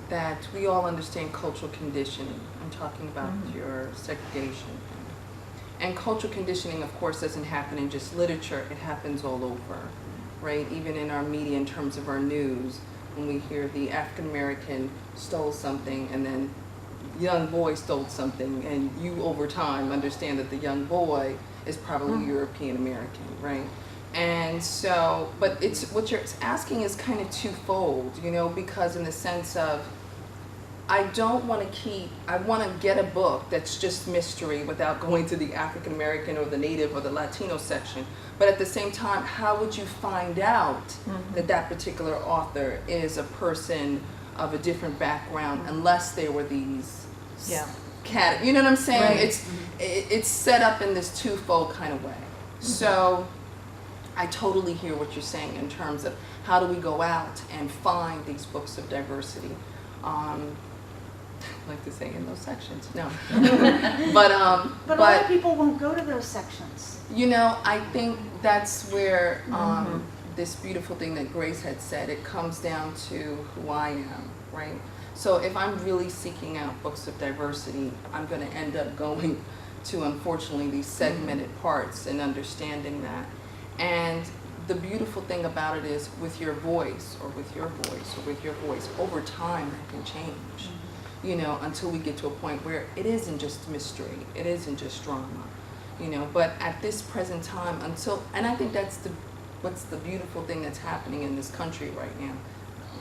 that we all understand cultural conditioning. I'm talking about your segregation. And cultural conditioning, of course, doesn't happen in just literature. It happens all over, right? Even in our media, in terms of our news, when we hear the African American stole something and then young boy stole something, and you over time understand that the young boy is probably European American, right? And so, but it's what you're asking is kind of twofold, you know, because in the sense of, I don't want to keep, I want to get a book that's just mystery without going to the African American or the Native or the Latino section. But at the same time, how would you find out that that particular author is a person of a different background unless they were these you know what I'm saying? Right. It's set up in this twofold kind of way. So I totally hear what you're saying in terms of how do we go out and find these books of diversity. I like to say in those sections, no. but a lot of people won't go to those sections. You know, I think that's where this beautiful thing that Grace had said, it comes down to who I am, right? So if I'm really seeking out books of diversity, I'm going to end up going to, unfortunately, these segmented parts and understanding that. And the beautiful thing about it is with your voice, or with your voice, or with your voice, over time that can change, you know, until we get to a point where it isn't just mystery, it isn't just drama, you know, but at this present time until, and I think that's what's the beautiful thing that's happening in this country right now.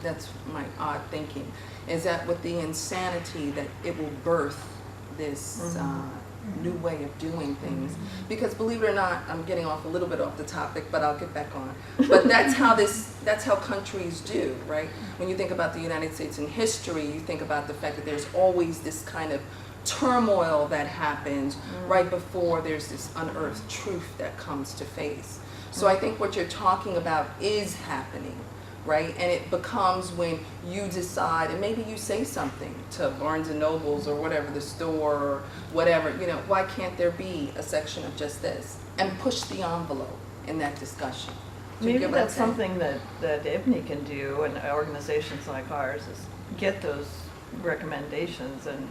That's my odd thinking, is that with the insanity that it will birth this new way of doing things. Because believe it or not, I'm getting off a little bit off the topic, but I'll get back on. But that's how countries do, right? When you think about the United States in history, you think about the fact that there's always this kind of turmoil that happens right before there's this unearthed truth that comes to face. So I think what you're talking about is happening, right? And it becomes when you decide, and maybe you say something to Barnes and Nobles or whatever, the store or whatever, you know, why can't there be a section of just this? And push the envelope in that discussion. Maybe that's something that IPNE can do, and organizations like ours, is get those recommendations and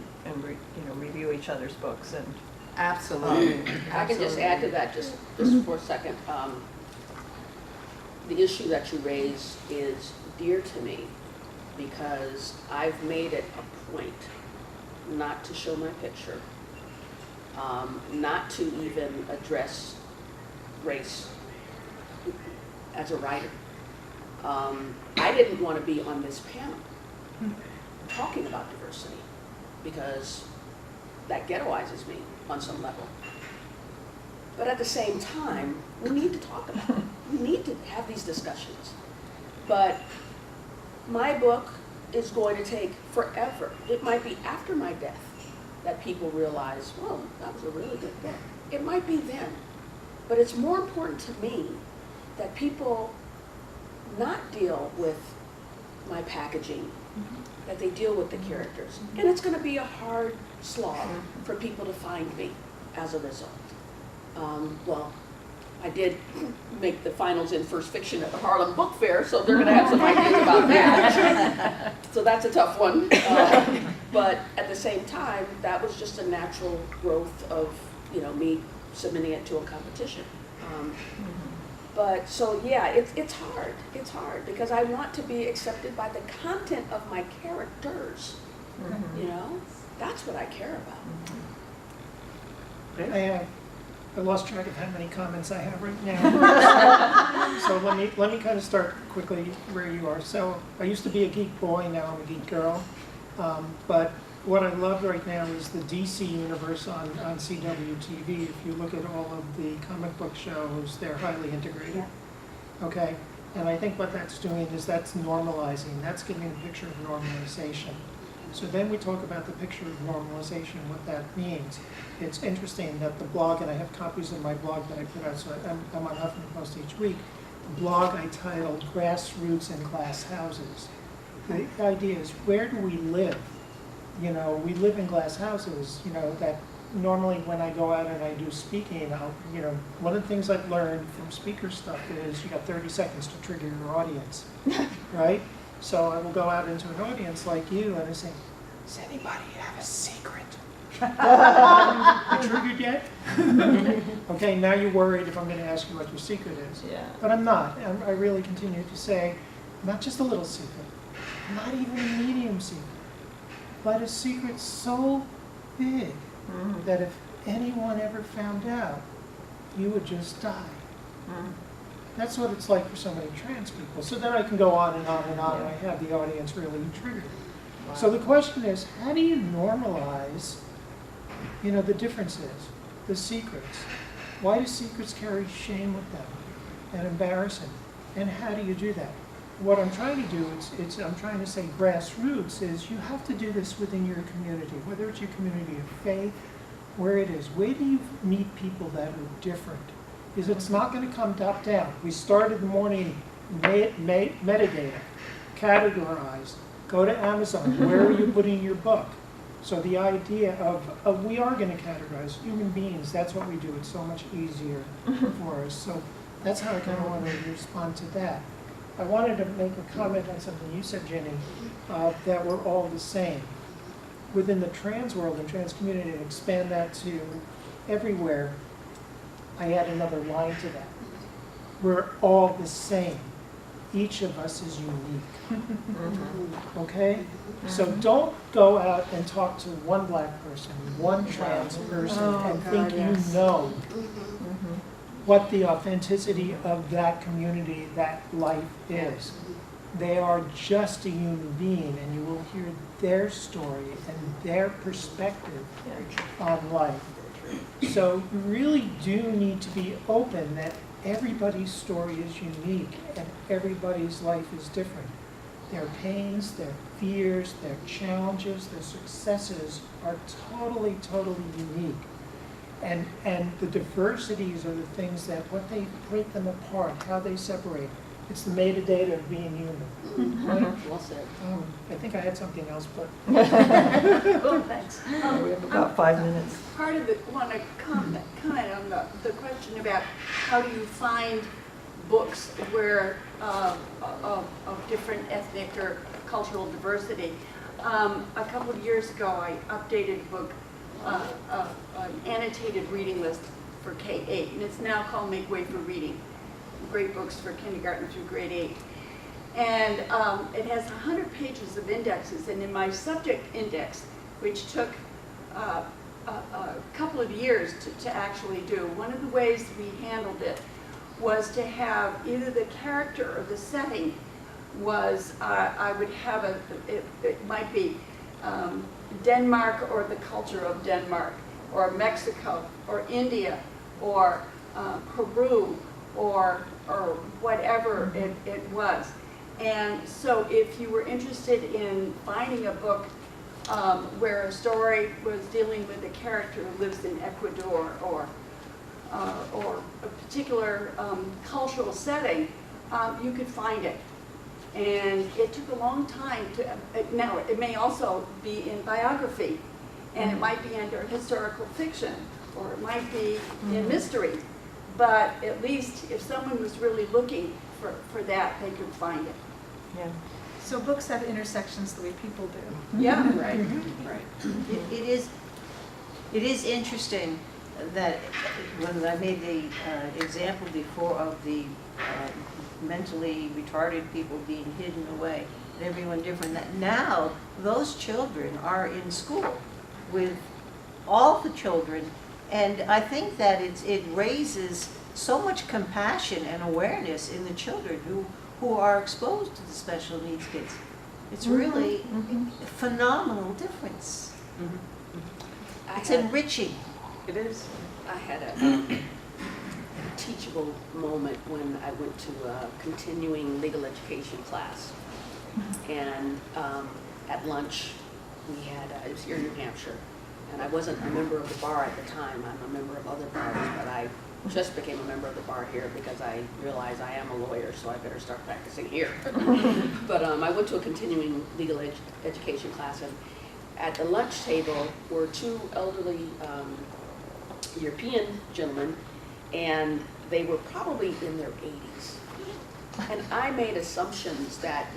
review each other's books. And absolutely. I can just add to that just for a second. The issue that you raised is dear to me because I've made it a point not to show my picture, not to even address race as a writer. I didn't want to be on this panel talking about diversity because that ghettoizes me on some level. But at the same time, we need to talk about it. We need to have these discussions. But my book is going to take forever. It might be after my death that people realize, whoa, that was a really good book. It might be then. But it's more important to me that people not deal with my packaging, that they deal with the characters. And it's going to be a hard slog for people to find me as a result. Well, I did make the finals in first fiction at the Harlem Book Fair, so they're going to have some ideas about that. So that's a tough one. But at the same time, that was just a natural growth of, me submitting it to a competition. But so yeah, it's hard. It's hard because I want to be accepted by the content of my characters. That's what I care about. I lost track of how many comments I have right now. So let me kind of start quickly where you are. So I used to be a geek boy, now I'm a geek girl. But what I love right now is the DC universe on CWTV. If you look at all of the comic book shows, they're highly integrated. Okay? And I think what that's doing is that's normalizing. That's giving a picture of normalization. So then we talk about the picture of normalization, what that means. It's interesting that the blog, and I have copies of my blog that I put out, so I'm on Huffington Post each week. The blog I titled Grassroots and Glass Houses. The idea is, where do we live? We live in glass houses, that normally when I go out and I do speaking, one of the things I've learned from speaker stuff is you got 30 seconds to trigger your audience, right? So I will go out into an audience like you and I say, does anybody have a secret? You triggered yet? Okay, now you're worried if I'm going to ask you what your secret is. Yeah. But I'm not. I really continue to say, not just a little secret, not even a medium secret, but a secret so big that if anyone ever found out, you would just die. That's what it's like for so many trans people. So then I can go on and on and on, and I have the audience really triggered. Wow. So the question is, how do you normalize, the differences, the secrets? Why do secrets carry shame with them and embarrassing? And how do you do that? What I'm trying to do, I'm trying to say grassroots, is you have to do this within your community, whether it's your community of faith, where it is. Where do you meet people that are different? Is it's not going to come top down. We started the morning metadata, categorize, go to Amazon. Where are you putting your book? So the idea of we are going to categorize human beings. That's what we do. It's so much easier for us. So that's how I kind of want to respond to that. I wanted to make a comment on something you said, Jenny, that we're all the same. Within the trans world and trans community, and expand that to everywhere, I add another line to that. We're all the same. Each of us is unique. Okay? So don't go out and talk to one black person, one trans person, and think you know what the authenticity of that community, that life is. They are just a human being, and you will hear their story and their perspective on life. So you really do need to be open that everybody's story is unique and everybody's life is different. Their pains, their fears, their challenges, their successes are totally, totally unique. And the diversities are the things that, what they break them apart, how they separate. It's the metadata of being human. Right? Well said. I think I had something else, but Oh, thanks. We have about 5 minutes. Part of it, want to comment on the question about how do you find books where of different ethnic or cultural diversity. A couple of years ago, I updated a book, an annotated reading list for K-8, and it's now called Make Way for Reading. Great books for kindergarten through grade 8. And it has 100 pages of indexes, and in my subject index, which took a couple of years to actually do, one of the ways we handled it was to have either the character or the setting was, I would have it might be Denmark or the culture of Denmark, or Mexico, or India, or Peru, or whatever it was. And so if you were interested in finding a book where a story was dealing with a character who lives in Ecuador, or a particular cultural setting, you could find it. And it took a long time to, now it may also be in biography, and it might be under historical fiction, or it might be in mystery. But at least if someone was really looking for that, they could find it. Yeah. So books have intersections the way people do. Yeah, right, right. It is interesting that when I made the example before of the mentally retarded people being hidden away and everyone different, that now those children are in school with all the children, and I think that it raises so much compassion and awareness in the children who are exposed to the special needs kids. It's really a phenomenal difference. It's enriching. It is. I had a teachable moment when I went to a continuing legal education class. And at lunch, we had, it was here in New Hampshire, and I wasn't a member of the bar at the time. I'm a member of other bars, but I just became a member of the bar here because I realized I am a lawyer, so I better start practicing here. But I went to a continuing legal education class, and at the lunch table were two elderly European gentlemen, and they were probably in their 80s. And I made assumptions that,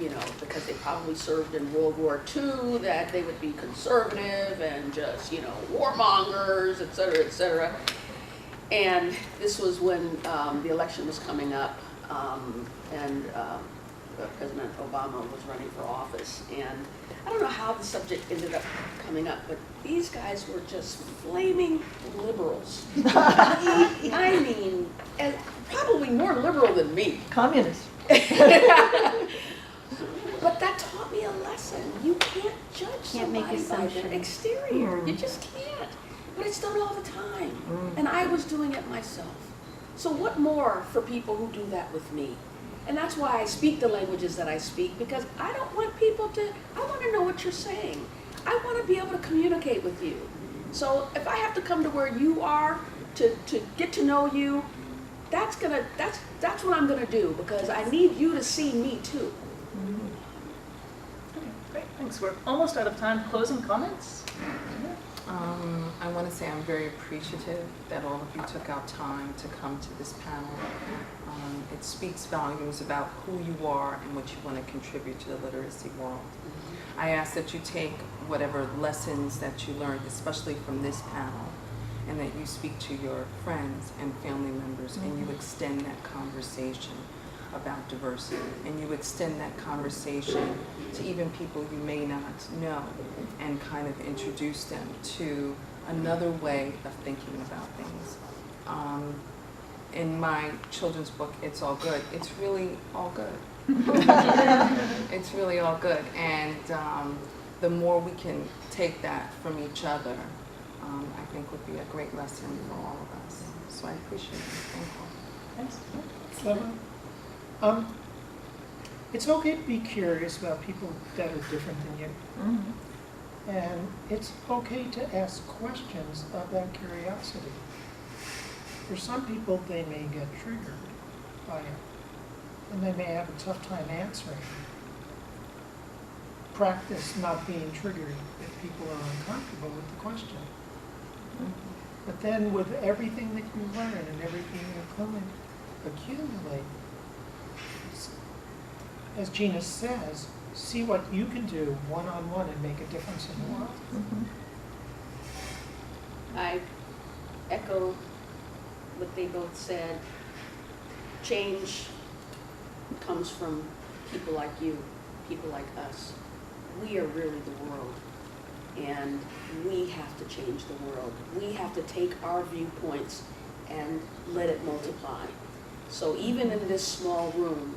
because they probably served in World War II, that they would be conservative and just, warmongers, et cetera, et cetera. And this was when the election was coming up, and President Obama was running for office. And I don't know how the subject ended up coming up, but these guys were just flaming liberals. I mean, and probably more liberal than me. Communist. But that taught me a lesson. You can't judge somebody by their assumptions. exterior. You just can't. But it's done all the time. And I was doing it myself. So what more for people who do that with me? And that's why I speak the languages that I speak, because I don't want people to, I want to know what you're saying. I want to be able to communicate with you. So if I have to come to where you are to get to know you, that's what I'm gonna do, because I need you to see me too. Okay, great, thanks. We're almost out of time. Closing comments? I want to say I'm very appreciative that all of you took out time to come to this panel. It speaks volumes about who you are and what you want to contribute to the literacy world. I ask that you take whatever lessons that you learned, especially from this panel, and that you speak to your friends and family members, and you extend that conversation about diversity, and you extend that conversation to even people you may not know, and kind of introduce them to another way of thinking about things. In my children's book, It's All Good, it's really all good. It's really all good, and the more we can take that from each other, I think would be a great lesson for all of us. So I appreciate it. Thank you. Thanks. It's okay to be curious about people that are different than you. And it's okay to ask questions of that curiosity. For some people, they may get triggered by it, and they may have a tough time answering. Practice not being triggered if people are uncomfortable with the question. But then with everything that you learn and everything you accumulate, as Gina says, see what you can do one-on-one and make a difference in the world. I echo what they both said. Change comes from people like you, people like us. We are really the world, and we have to change the world. We have to take our viewpoints and let it multiply. So even in this small room,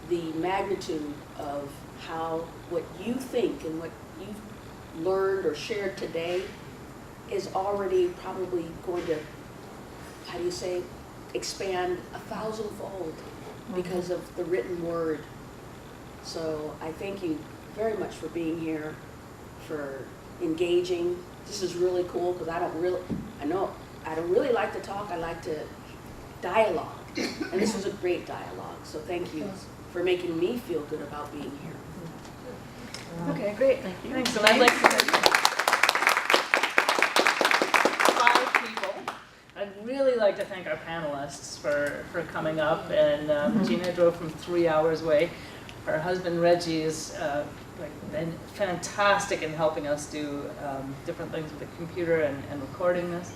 the magnitude of how what you think and what you've learned or shared today is already probably going to, how do you say, expand 1,000-fold because of the written word. So I thank you very much for being here, for engaging. This is really cool because I don't really like to talk, I like to dialogue. And this was a great dialogue, so thank you for making me feel good about being here. Okay, great. Thanks. And I'd like to thank 5 people. I'd really like to thank our panelists for coming up. And Gina drove from 3 hours away. Her husband Reggie is been fantastic in helping us do different things with the computer and recording this.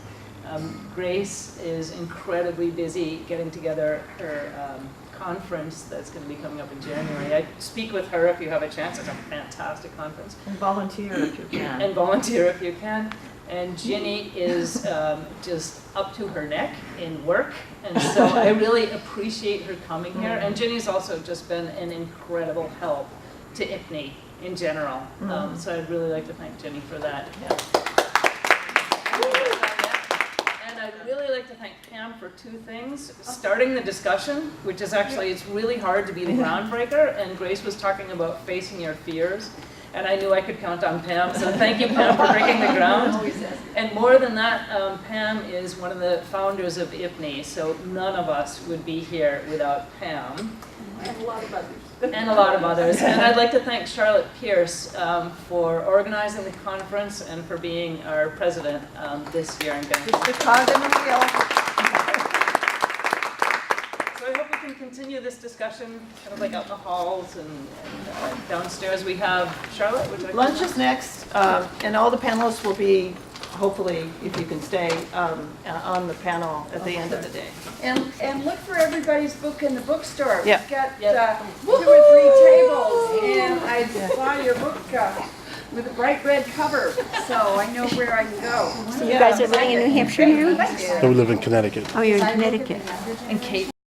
Grace is incredibly busy getting together her conference that's going to be coming up in January. I speak with her if you have a chance. It's a fantastic conference. And volunteer if you can. And volunteer if you can. And Ginny is just up to her neck in work, and so I really appreciate her coming here. And Ginny's also just been an incredible help to IPNE in general. So I'd really like to thank Ginny for that. And I'd really like to thank Pam for 2 things. Starting the discussion, which is actually, it's really hard to be the groundbreaker, and Grace was talking about facing your fears. And I knew I could count on Pam, so thank you, Pam, for breaking the ground. And more than that, Pam is one of the founders of IPNE, so none of us would be here without Pam. And a lot of others. And a lot of others. And I'd like to thank Charlotte Pierce for organizing the conference and for being our president this year. Just the cog in the wheel. So I hope we can continue this discussion kind of like out in the halls and downstairs we have Charlotte, would you like to- Lunch is next, and all the panelists will be, hopefully, if you can stay, on the panel at the end of the day. And look for everybody's book in the bookstore. Yeah. We've got Yep. 2 or 3 tables, and I saw your book with a bright red cover, so I know where I can go. You guys are living in New Hampshire now? Thanks. No, we live in Connecticut. Oh, you're in Connecticut. And Kate